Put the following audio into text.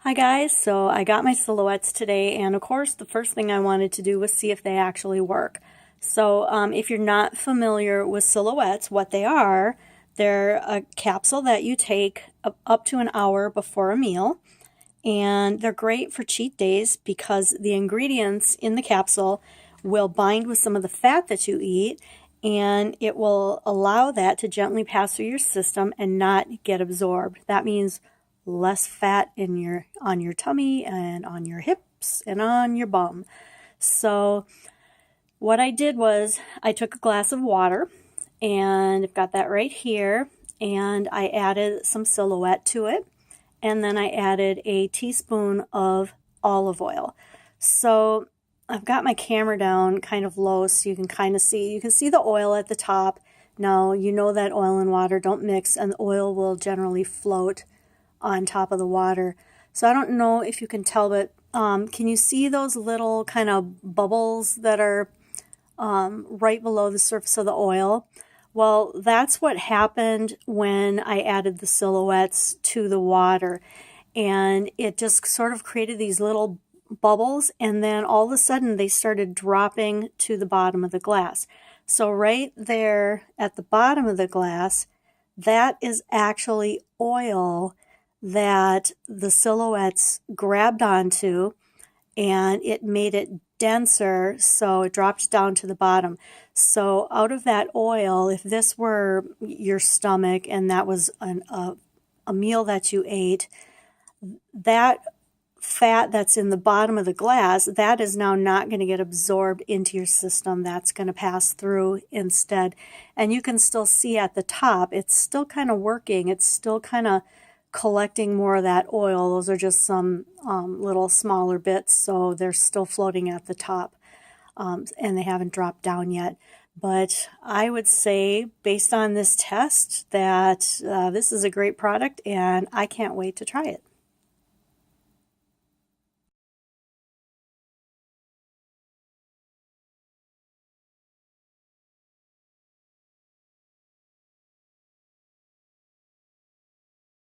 Hi guys, so I got my silhouettes today, and of course the first thing I wanted to do was see if they actually work. So if you're not familiar with silhouettes, what they are, they're a capsule that you take up to an hour before a meal, and they're great for cheat days because the ingredients in the capsule will bind with some of the fat that you eat, and it will allow that to gently pass through your system and not get absorbed. That means less fat on your tummy and on your hips and on your bum. So what I did was I took a glass of water, and I've got that right here, and I added some Silhouette to it, and then I added a teaspoon of olive oil. So I've got my camera down kind of low so you can kind of see. You can see the oil at the top. Now you know that oil and water don't mix, and the oil will generally float on top of the water. So I don't know if you can tell, but can you see those little kind of bubbles that are right below the surface of the oil? Well, that's what happened when I added the silhouettes to the water. And it just sort of created these little bubbles, and then all of a sudden they started dropping to the bottom of the glass. So right there at the bottom of the glass, that is actually oil that the silhouettes grabbed onto, and it made it denser, so it dropped down to the bottom. So out of that oil, if this were your stomach and that was a meal that you ate, that fat that's in the bottom of the glass, that is now not going to get absorbed into your system. That's going to pass through instead. And you can still see at the top, it's still kind of working. It's still kind of collecting more of that oil. Those are just some little smaller bits, so they're still floating at the top, and they haven't dropped down yet. But I would say, based on this test, that this is a great product, and I can't wait to try it.